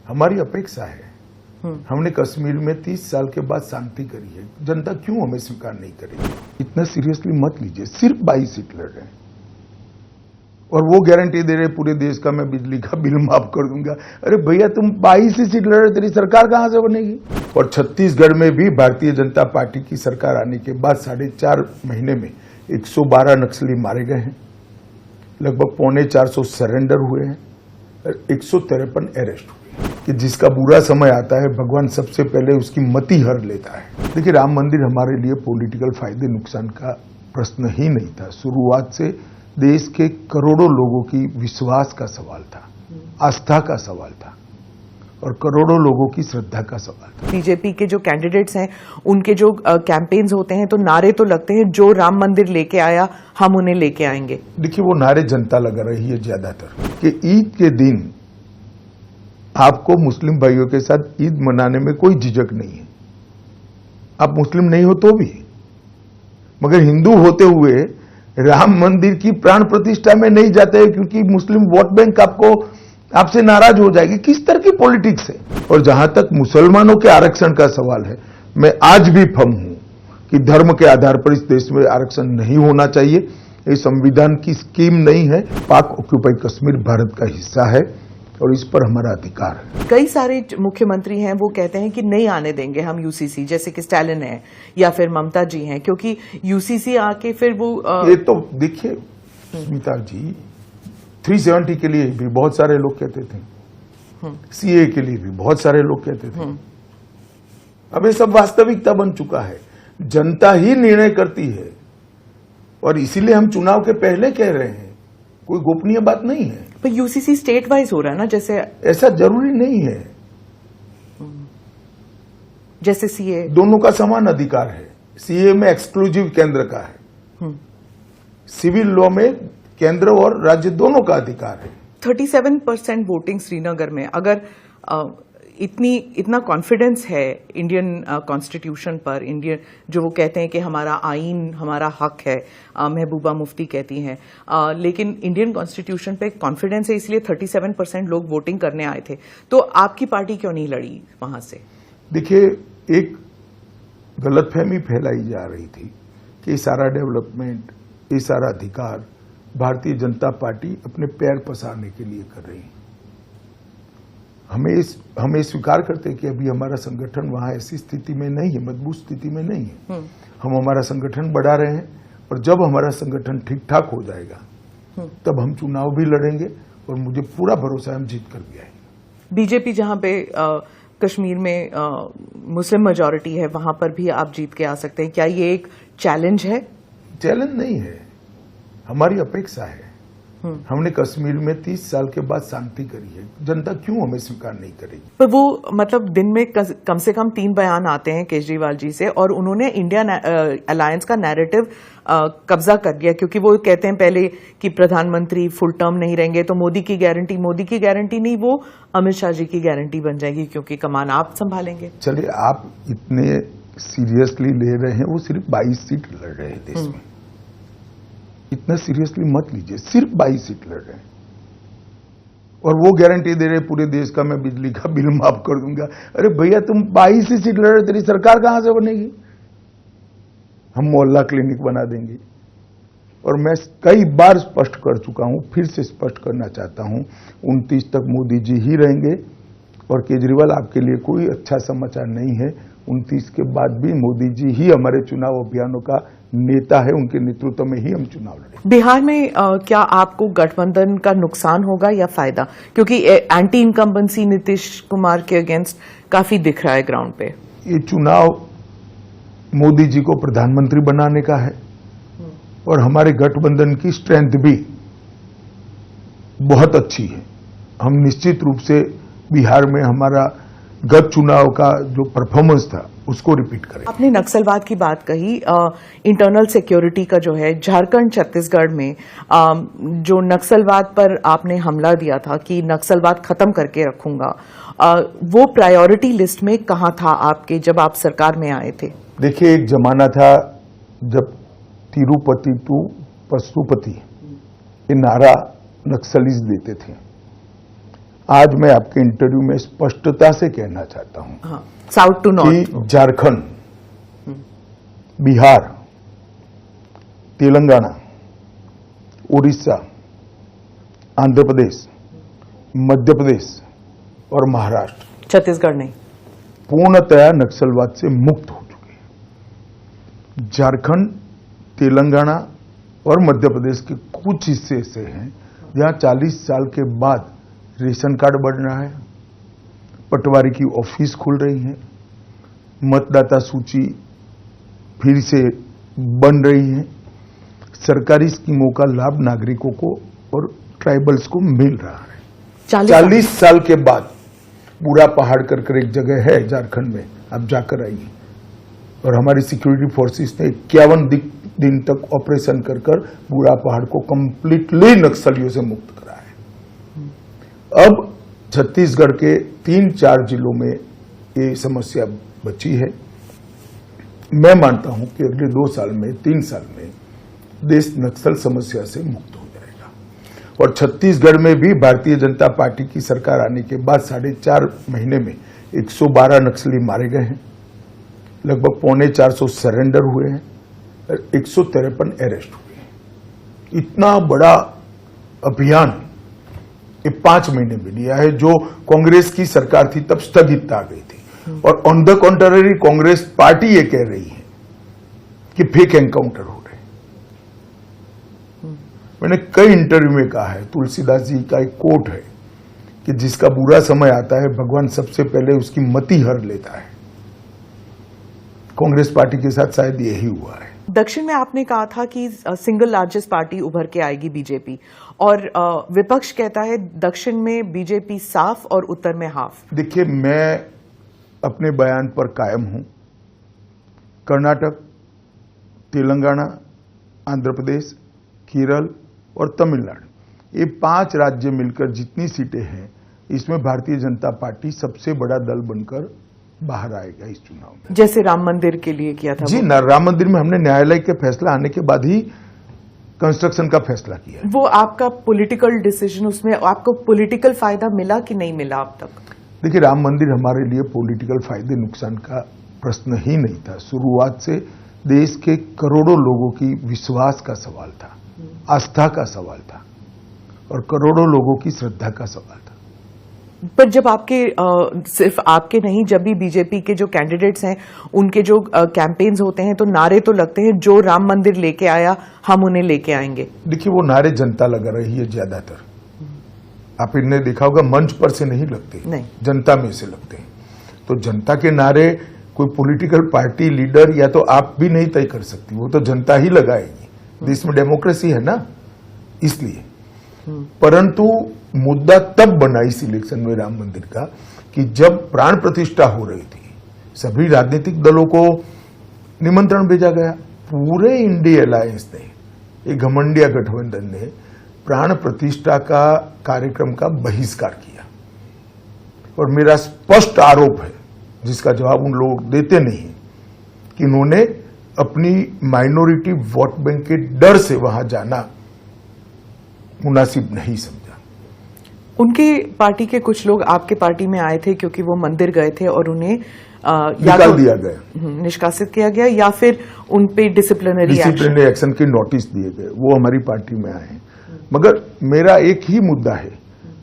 हमारी अपेक्षा है। हमने कश्मीर में 30 साल के बाद शांति करी है, जनता क्यों हमें स्वीकार नहीं करेगी? इतना सीरियसली मत लीजिए। सिर्फ 22 सीट लड़ रहे हैं और वो गारंटी दे रहे पूरे देश का मैं बिजली का बिल माफ कर दूंगा। अरे भैया, तुम 22 ही सीट लड़ रहे, तेरी सरकार कहां से बनेगी? और छत्तीसगढ़ में भी भारतीय जनता पार्टी की सरकार आने के बाद 4.5 महीने में 112 नक्सली मारे गए हैं, लगभग 450 सरेंडर हुए हैं, 153 अरेस्ट हुए। कि जिसका बुरा समय आता है भगवान सबसे पहले उसकी मति हर लेता है। देखिए, राम मंदिर हमारे लिए पॉलिटिकल फायदे नुकसान का प्रश्न ही नहीं था। शुरुआत से देश के करोड़ों लोगों की विश्वास का सवाल था, आस्था का सवाल था और करोड़ों लोगों की श्रद्धा का सवाल था। बीजेपी के जो कैंडिडेट्स हैं उनके जो कैंपेन्स होते हैं तो नारे तो लगते हैं, जो राम मंदिर लेके आया हम उन्हें लेके आएंगे। देखिए, वो नारे जनता लगा रही है ज्यादातर कि ईद के दिन आपको मुस्लिम भाइयों के साथ ईद मनाने में कोई झिझक नहीं है। आप मुस्लिम नहीं हो तो भी, मगर हिंदू होते हुए राम मंदिर की प्राण प्रतिष्ठा में नहीं जाते हैं क्योंकि मुस्लिम वोट बैंक आपसे नाराज हो जाएगी। किस तरह की पॉलिटिक्स है? और जहां तक मुसलमानों के आरक्षण का सवाल है, मैं आज भी फर्म हूं कि धर्म के आधार पर इस देश में आरक्षण नहीं होना चाहिए। ये संविधान की स्कीम नहीं है। पाक ऑक्यूपाइड कश्मीर भारत का हिस्सा है और इस पर हमारा अधिकार है। कई सारे मुख्यमंत्री हैं वो कहते हैं कि नहीं आने देंगे हम यूसीसी, जैसे कि स्टालिन है या फिर ममता जी हैं, क्योंकि यूसीसी आके फिर वो ये तो देखिए स्मिता जी, 370 के लिए भी बहुत सारे लोग कहते थे, सीए के लिए भी बहुत सारे लोग कहते थे। अब ये सब वास्तविकता बन चुका है। जनता ही निर्णय करती है और इसीलिए हम चुनाव के पहले कह रहे हैं, कोई गोपनीय बात नहीं है। पर यूसीसी स्टेट वाइज हो रहा है ना, जैसे ऐसा जरूरी नहीं है। जैसे सीए, दोनों का समान अधिकार है। सीए में एक्सक्लूसिव केंद्र का है, सिविल लॉ में केंद्र और राज्य दोनों का अधिकार है। 37% वोटिंग श्रीनगर में, अगर इतना कॉन्फिडेंस है इंडियन कॉन्स्टिट्यूशन पर, इंडियन जो वो कहते हैं कि हमारा आईन हमारा हक है, महबूबा मुफ्ती कहती हैं, लेकिन इंडियन कॉन्स्टिट्यूशन पे कॉन्फिडेंस है, इसलिए 37% लोग वोटिंग करने आए थे। तो आपकी पार्टी क्यों नहीं लड़ी वहां से? देखिए, एक गलतफहमी फैलाई जा रही थी कि ये सारा डेवलपमेंट, ये सारा अधिकार भारतीय जनता पार्टी अपने पैर पसारने के लिए कर रही है। हमें स्वीकार करते हैं कि अभी हमारा संगठन वहां ऐसी स्थिति में नहीं है, मजबूत स्थिति में नहीं है। हम हमारा संगठन बढ़ा रहे हैं और जब हमारा संगठन ठीक ठाक हो जाएगा तब हम चुनाव भी लड़ेंगे और मुझे पूरा भरोसा है हम जीत कर भी आएंगे। बीजेपी जहां पे कश्मीर में मुस्लिम मेजॉरिटी है वहां पर भी आप जीत के आ सकते हैं, क्या ये एक चैलेंज है? चैलेंज नहीं है, हमारी अपेक्षा है। हमने कश्मीर में 30 साल के बाद शांति करी है, जनता क्यों हमें स्वीकार नहीं करेगी? पर वो मतलब दिन में कम से कम 3 बयान आते हैं केजरीवाल जी से और उन्होंने इंडिया अलायंस का नैरेटिव कब्जा कर लिया, क्योंकि वो कहते हैं पहले कि प्रधानमंत्री फुल टर्म नहीं रहेंगे तो मोदी की गारंटी नहीं, वो अमित शाह जी की गारंटी बन जाएगी क्योंकि कमान आप संभालेंगे। चलिए, आप इतने सीरियसली ले रहे हैं, वो सिर्फ 22 सीट लड़ रहे हैं देश में। इतना सीरियसली मत लीजिए। सिर्फ 22 सीट लड़ रहे हैं और वो गारंटी दे रहे पूरे देश का मैं बिजली का बिल माफ कर दूंगा। अरे भैया, तुम 22 ही सीट लड़ रहे, तेरी सरकार कहां से बनेगी? हम मोहल्ला क्लिनिक बना देंगे। और मैं कई बार स्पष्ट कर चुका हूं, फिर से स्पष्ट करना चाहता हूं, 29 तक मोदी जी ही रहेंगे और केजरीवाल आपके लिए कोई अच्छा समाचार नहीं है। 29 के बाद भी मोदी जी ही हमारे चुनाव अभियानों का नेता है, उनके नेतृत्व में ही हम चुनाव लड़ेंगे। बिहार में क्या आपको गठबंधन का नुकसान होगा या फायदा? क्योंकि एंटी इनकम्बेंसी नीतीश कुमार के अगेंस्ट काफी दिख रहा है ग्राउंड पे। ये चुनाव मोदी जी को प्रधानमंत्री बनाने का है और हमारे गठबंधन की स्ट्रेंथ भी बहुत अच्छी है। हम निश्चित रूप से बिहार में हमारा गत चुनाव का जो परफॉर्मेंस था उसको रिपीट करें। आपने नक्सलवाद की बात कही, इंटरनल सिक्योरिटी का जो है झारखंड छत्तीसगढ़ में जो नक्सलवाद पर आपने हमला दिया था कि नक्सलवाद खत्म करके रखूंगा, वो प्रायोरिटी लिस्ट में कहां था आपके जब आप सरकार में आए थे? देखिए, एक जमाना था जब तिरुपति टू पशुपति ये नारा नक्सलीज देते थे। आज मैं आपके इंटरव्यू में स्पष्टता से कहना चाहता हूं हाँ, साउथ टू नॉर्थ कि झारखंड, बिहार, तेलंगाना, उड़ीसा, आंध्र प्रदेश, मध्य प्रदेश और महाराष्ट्र छत्तीसगढ़ नहीं, पूर्णतया नक्सलवाद से मुक्त हो चुके हैं। झारखंड, तेलंगाना और मध्य प्रदेश के कुछ हिस्से ऐसे हैं जहां 40 साल के बाद रेशन कार्ड बन रहा है, पटवारी की ऑफिस खुल रही है, मतदाता सूची फिर से बन रही है, सरकारी स्कीमों का लाभ नागरिकों को और ट्राइबल्स को मिल रहा है। 40 साल के बाद पूरा पहाड़ कर एक जगह है झारखंड में, आप जाकर आइए। और हमारी सिक्योरिटी फोर्सेस ने 51 दिन तक ऑपरेशन कर पूरा पहाड़ को कंप्लीटली नक्सलियों से मुक्त करा है। अब छत्तीसगढ़ के 3-4 जिलों में ये समस्या बची है। मैं मानता हूं कि अगले 2 साल में, 3 साल में देश नक्सल समस्या से मुक्त हो जाएगा। और छत्तीसगढ़ में भी भारतीय जनता पार्टी की सरकार आने के बाद 4.5 महीने में 112 नक्सली मारे गए हैं, लगभग 450 सरेंडर हुए हैं और 153 अरेस्ट हुए हैं। इतना बड़ा अभियान ये 5 महीने में लिया है, जो कांग्रेस की सरकार थी तब स्थगित आ गई थी। और on the contrary Congress party ये कह रही है कि फेक एनकाउंटर हो रहे। मैंने कई इंटरव्यू में कहा है, तुलसीदास जी का एक कोट है कि जिसका बुरा समय आता है भगवान सबसे पहले उसकी मति हर लेता है। कांग्रेस पार्टी के साथ शायद यही हुआ है। दक्षिण में आपने कहा था कि सिंगल लार्जेस्ट पार्टी उभर के आएगी बीजेपी, और विपक्ष कहता है दक्षिण में बीजेपी साफ और उत्तर में हाफ। देखिए, मैं अपने बयान पर कायम हूं। कर्नाटक, तेलंगाना, आंध्र प्रदेश, केरल और तमिलनाडु, ये 5 राज्य मिलकर जितनी सीटें हैं, इसमें भारतीय जनता पार्टी सबसे बड़ा दल बनकर बाहर आएगा इस चुनाव में। जैसे राम मंदिर के लिए किया था जी, राम मंदिर में हमने न्यायालय के फैसला आने के बाद ही कंस्ट्रक्शन का फैसला किया है। वो आपका पॉलिटिकल डिसीजन, उसमें आपको पॉलिटिकल फायदा मिला कि नहीं मिला अब तक? देखिए, राम मंदिर हमारे लिए पॉलिटिकल फायदे नुकसान का प्रश्न ही नहीं था। शुरुआत से देश के करोड़ों लोगों की विश्वास का सवाल था, आस्था का सवाल था और करोड़ों लोगों की श्रद्धा का सवाल था। पर जब आपके सिर्फ आपके नहीं, जब भी बीजेपी के जो कैंडिडेट्स हैं उनके जो कैंपेन्स होते हैं तो नारे तो लगते हैं, जो राम मंदिर लेके आया हम उन्हें लेके आएंगे। देखिए, वो नारे जनता लगा रही है ज्यादातर। आप इन्हें देखा होगा, मंच पर से नहीं लगते, नहीं, जनता में से लगते हैं। तो जनता के नारे कोई पॉलिटिकल पार्टी लीडर या तो आप भी नहीं तय कर सकती, वो तो जनता ही लगाएगी। देश में डेमोक्रेसी है ना, इसलिए। परंतु मुद्दा तब बना इस इलेक्शन में राम मंदिर का कि जब प्राण प्रतिष्ठा हो रही थी, सभी राजनीतिक दलों को निमंत्रण भेजा गया। पूरे इंडिया अलायंस ने, एक घमंडिया गठबंधन ने प्राण प्रतिष्ठा का कार्यक्रम का बहिष्कार किया। और मेरा स्पष्ट आरोप है, जिसका जवाब उन लोग देते नहीं, कि उन्होंने अपनी माइनॉरिटी वोट बैंक के डर से वहां जाना मुनासिब नहीं समझा। उनके पार्टी के कुछ लोग आपके पार्टी में आए थे क्योंकि वो मंदिर गए थे और उन्हें निकाल दिया गया, निष्कासित किया गया, या फिर उन पे डिसिप्लिनरी एक्शन के नोटिस दिए गए। वो हमारी पार्टी में आए। मगर मेरा एक ही मुद्दा है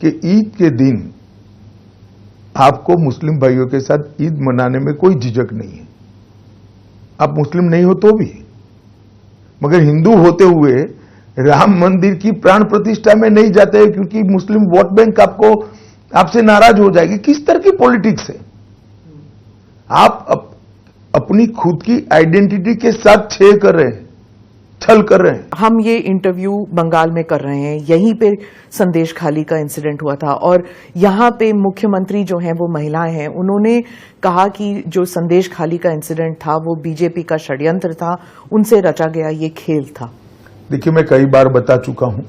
कि ईद के दिन आपको मुस्लिम भाइयों के साथ ईद मनाने में कोई झिझक नहीं है, आप मुस्लिम नहीं हो तो भी। मगर हिंदू होते हुए राम मंदिर की प्राण प्रतिष्ठा में नहीं जाते हैं क्योंकि मुस्लिम वोट बैंक आपसे नाराज हो जाएगी। किस तरह की पॉलिटिक्स है? आप अपनी खुद की आइडेंटिटी के साथ छेड़ कर रहे हैं, छल कर रहे हैं। हम ये इंटरव्यू बंगाल में कर रहे हैं, यहीं पे संदेश खाली का इंसिडेंट हुआ था और यहाँ पे मुख्यमंत्री जो हैं वो महिलाएं हैं, उन्होंने कहा कि जो संदेश खाली का इंसिडेंट था वो बीजेपी का षड्यंत्र था, उनसे रचा गया ये खेल था। देखिए, मैं कई बार बता चुका हूं,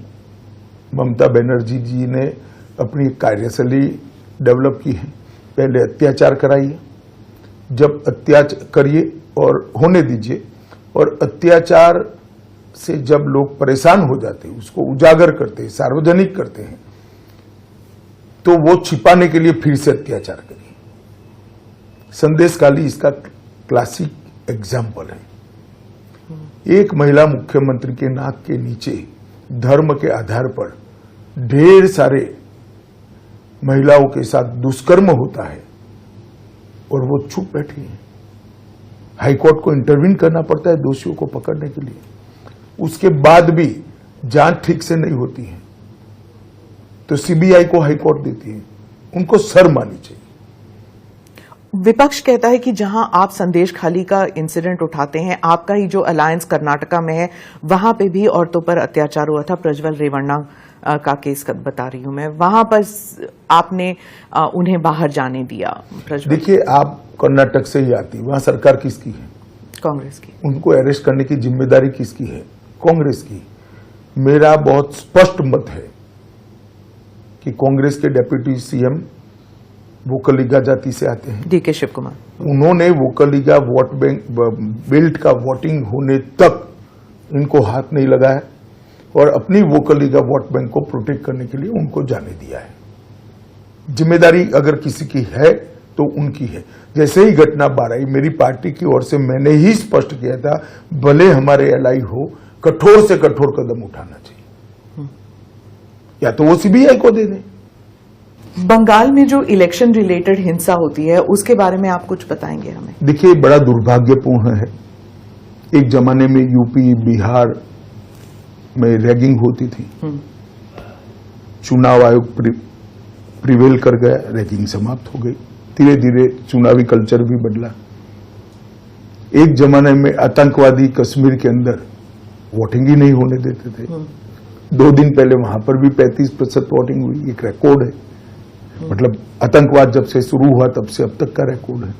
ममता बनर्जी जी ने अपनी कार्यशैली डेवलप की है। पहले अत्याचार कराइए, जब अत्याचार करिए और होने दीजिए, और अत्याचार से जब लोग परेशान हो जाते हैं उसको उजागर करते हैं, सार्वजनिक करते हैं, तो वो छिपाने के लिए फिर से अत्याचार करिए। संदेशखाली इसका क्लासिक एग्जाम्पल है। एक महिला मुख्यमंत्री के नाक के नीचे धर्म के आधार पर ढेर सारे महिलाओं के साथ दुष्कर्म होता है और वो चुप बैठी है। हाईकोर्ट को इंटरवीन करना पड़ता है दोषियों को पकड़ने के लिए, उसके बाद भी जांच ठीक से नहीं होती है तो सीबीआई को हाईकोर्ट देती है। उनको शर्म आनी चाहिए। विपक्ष कहता है कि जहां आप संदेशखाली का इंसिडेंट उठाते हैं, आपका ही जो अलायंस कर्नाटका में है वहां पे भी औरतों पर अत्याचार हुआ था। प्रज्वल रेवन्ना का केस बता रही हूं मैं, वहां पर आपने उन्हें बाहर जाने दिया। प्रज्वल, देखिए, आप कर्नाटक से ही आती, वहां सरकार किसकी है? कांग्रेस की। उनको अरेस्ट करने की जिम्मेदारी किसकी है? कांग्रेस की। मेरा बहुत स्पष्ट मत है कि कांग्रेस के डेप्यूटी सीएम वोकलिगा जाति से आते हैं, डीके शिव कुमार। उन्होंने वोकलिगा वोट बैंक बेल्ट का वोटिंग होने तक इनको हाथ नहीं लगाया और अपनी वोकलिगा वोट बैंक को प्रोटेक्ट करने के लिए उनको जाने दिया है। जिम्मेदारी अगर किसी की है तो उनकी है। जैसे ही घटना बार आई, मेरी पार्टी की ओर से मैंने ही स्पष्ट किया था, भले हमारे एलआई हो, कठोर से कठोर कदम उठाना चाहिए, या तो वो सीबीआई को दे दें। बंगाल में जो इलेक्शन रिलेटेड हिंसा होती है उसके बारे में आप कुछ बताएंगे हमें? देखिए, बड़ा दुर्भाग्यपूर्ण है। एक जमाने में यूपी बिहार में रैगिंग होती थी, चुनाव आयोग प्रिवेल कर गया, रैगिंग समाप्त हो गई। धीरे धीरे चुनावी कल्चर भी बदला। एक जमाने में आतंकवादी कश्मीर के अंदर वोटिंग ही नहीं होने देते थे। 2 दिन पहले वहां पर भी 35% वोटिंग हुई, एक रिकॉर्ड है। मतलब आतंकवाद जब से शुरू हुआ तब से अब तक का रिकॉर्ड है।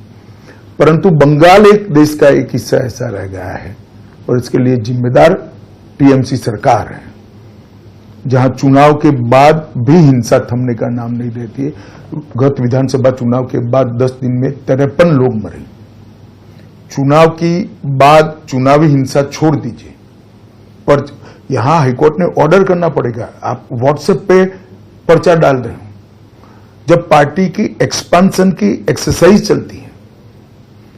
परंतु बंगाल एक देश का एक हिस्सा ऐसा रह गया है और इसके लिए जिम्मेदार टीएमसी सरकार है, जहां चुनाव के बाद भी हिंसा थमने का नाम नहीं लेती है। गत विधानसभा चुनाव के बाद 10 दिन में 53 लोग मरे। चुनाव की बाद चुनावी हिंसा छोड़ दीजिए, पर यहां हाईकोर्ट ने ऑर्डर करना पड़ेगा। आप व्हाट्सएप पे पर्चा डाल रहे हो, जब पार्टी की एक्सपांशन की एक्सरसाइज चलती है,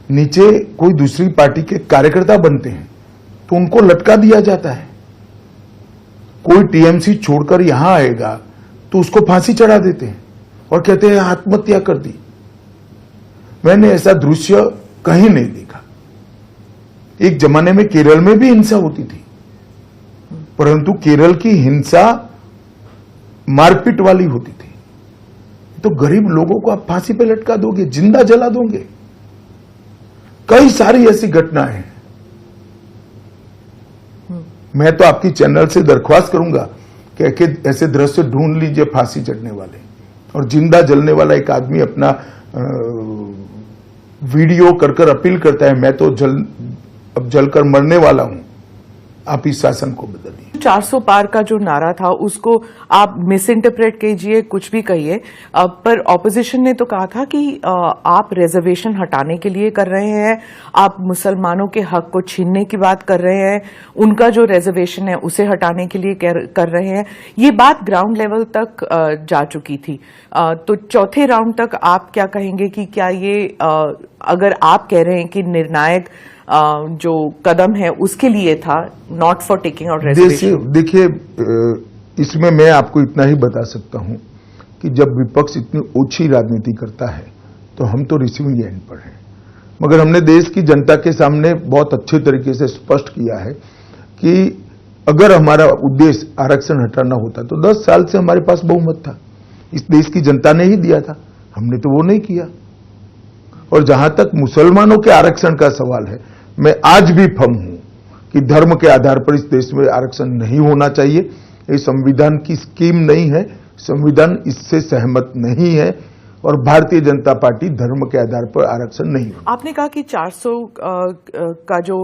नीचे कोई दूसरी पार्टी के कार्यकर्ता बनते हैं तो उनको लटका दिया जाता है। कोई टीएमसी छोड़कर यहां आएगा तो उसको फांसी चढ़ा देते हैं और कहते हैं आत्महत्या कर दी। मैंने ऐसा दृश्य कहीं नहीं देखा। एक जमाने में केरल में भी हिंसा होती थी, परंतु केरल की हिंसा मारपीट वाली होती थी। तो गरीब लोगों को आप फांसी पे लटका दोगे, जिंदा जला दोगे। कई सारी ऐसी घटनाएं हैं। मैं तो आपकी चैनल से दरख्वास्त करूंगा कि ऐसे दृश्य ढूंढ लीजिए फांसी चढ़ने वाले और जिंदा जलने वाला एक आदमी अपना वीडियो कर अपील करता है, मैं तो अब जलकर मरने वाला हूं, आप इस शासन को बदलिए। 400 पार का जो नारा था उसको आप मिस इंटरप्रेट कीजिए, कुछ भी कहिए, पर ऑपोजिशन ने तो कहा था कि आप रिजर्वेशन हटाने के लिए कर रहे हैं, आप मुसलमानों के हक को छीनने की बात कर रहे हैं, उनका जो रिजर्वेशन है उसे हटाने के लिए कर रहे हैं। ये बात ग्राउंड लेवल तक जा चुकी थी। तो चौथे राउंड तक आप क्या कहेंगे कि क्या ये अगर आप कह रहे हैं कि निर्णायक जो कदम है उसके लिए था, not for taking out reservation? देखिए, इसमें मैं आपको इतना ही बता सकता हूं कि जब विपक्ष इतनी ओछी राजनीति करता है तो हम तो रिसीविंग एंड पर हैं। मगर हमने देश की जनता के सामने बहुत अच्छे तरीके से स्पष्ट किया है कि अगर हमारा उद्देश्य आरक्षण हटाना होता तो 10 साल से हमारे पास बहुमत था, इस देश की जनता ने ही दिया था, हमने तो वो नहीं किया। और जहां तक मुसलमानों के आरक्षण का सवाल है, मैं आज भी फर्म हूं कि धर्म के आधार पर इस देश में आरक्षण नहीं होना चाहिए। ये संविधान की स्कीम नहीं है, संविधान इससे सहमत नहीं है और भारतीय जनता पार्टी धर्म के आधार पर आरक्षण नहीं होगा। आपने कहा कि 400 का जो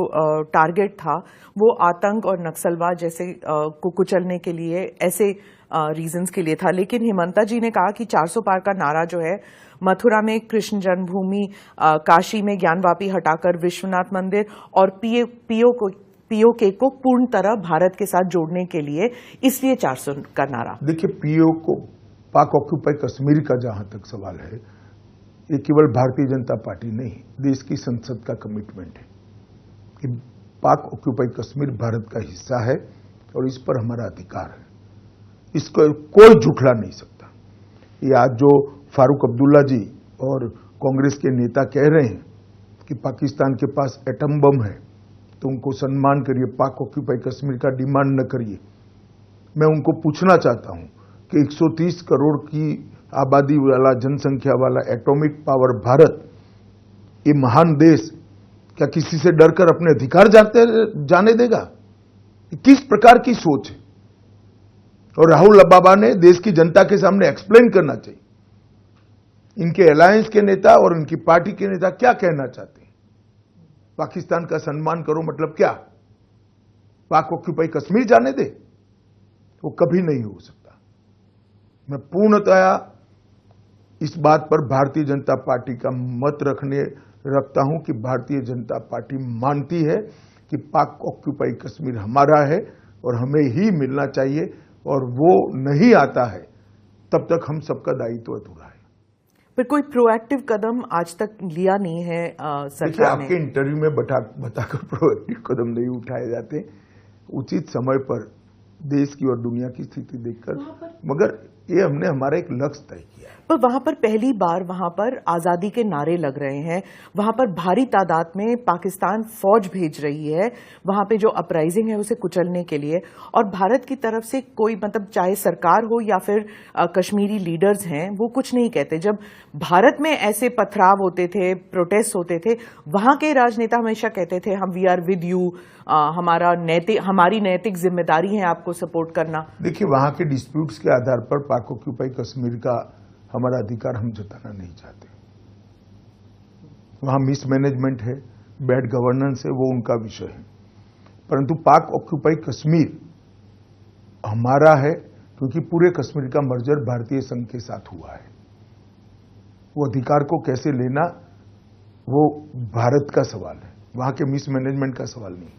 टारगेट था वो आतंक और नक्सलवाद जैसे को कुचलने के लिए, ऐसे रीजंस के लिए था, लेकिन हिमंता जी ने कहा कि 400 पार का नारा जो है मथुरा में कृष्ण जन्मभूमि, काशी में ज्ञानवापी हटाकर विश्वनाथ मंदिर और पीओके को पूर्ण तरह भारत के साथ जोड़ने के लिए, इसलिए 400 का नारा। देखिए, पीओ को पाक ऑक्यूपाई कश्मीर का जहां तक सवाल है, ये केवल भारतीय जनता पार्टी नहीं, देश की संसद का कमिटमेंट है कि पाक ऑक्यूपाई कश्मीर भारत का हिस्सा है और इस पर हमारा अधिकार है। इसको कोई झुठला नहीं सकता। ये आज जो फारूक अब्दुल्ला जी और कांग्रेस के नेता कह रहे हैं कि पाकिस्तान के पास एटम बम है तो उनको सम्मान करिए, पाक ऑक्यूपाई कश्मीर का डिमांड न करिए। मैं उनको पूछना चाहता हूं कि 130 करोड़ की आबादी वाला, जनसंख्या वाला एटॉमिक पावर भारत, ये महान देश क्या किसी से डरकर अपने अधिकार जाने देगा? किस प्रकार की सोच है? और राहुल बाबा ने देश की जनता के सामने एक्सप्लेन करना चाहिए इनके अलायंस के नेता और इनकी पार्टी के नेता क्या कहना चाहते हैं। पाकिस्तान का सम्मान करो मतलब क्या? पाक ऑक्यूपाई कश्मीर जाने दे? वो कभी नहीं हो सकता। मैं पूर्णतया इस बात पर भारतीय जनता पार्टी का मत रखता हूं कि भारतीय जनता पार्टी मानती है कि पाक ऑक्यूपाई कश्मीर हमारा है और हमें ही मिलना चाहिए, और वो नहीं आता है तब तक हम सबका दायित्व अधूरा है। पर कोई प्रोएक्टिव कदम आज तक लिया नहीं है सरकार ने। आपके इंटरव्यू में बताकर प्रोएक्टिव कदम नहीं उठाए जाते। उचित समय पर देश की और दुनिया की स्थिति देखकर, मगर ये हमने हमारा एक लक्ष्य तय किया है। पर वहां पर पहली बार वहां पर आजादी के नारे लग रहे हैं, वहां पर भारी तादाद में पाकिस्तान फौज भेज रही है वहां पे जो अपराइजिंग है उसे कुचलने के लिए, और भारत की तरफ से कोई मतलब चाहे सरकार हो या फिर कश्मीरी लीडर्स हैं वो कुछ नहीं कहते। जब भारत में ऐसे पथराव होते थे, प्रोटेस्ट होते थे, वहां के राजनेता हमेशा कहते थे हम वी आर विद यू, हमारी नैतिक जिम्मेदारी है आपको सपोर्ट करना। देखिए, वहां के डिस्प्यूट्स के आधार पर पाक ऑक्यूपाई कश्मीर का हमारा अधिकार हम जताना नहीं चाहते। वहां मिसमैनेजमेंट है, बैड गवर्नेंस है, वो उनका विषय है। परंतु पाक ऑक्यूपाई कश्मीर हमारा है क्योंकि पूरे कश्मीर का मर्जर भारतीय संघ के साथ हुआ है। वो अधिकार को कैसे लेना वो भारत का सवाल है, वहां के मिसमैनेजमेंट का सवाल नहीं।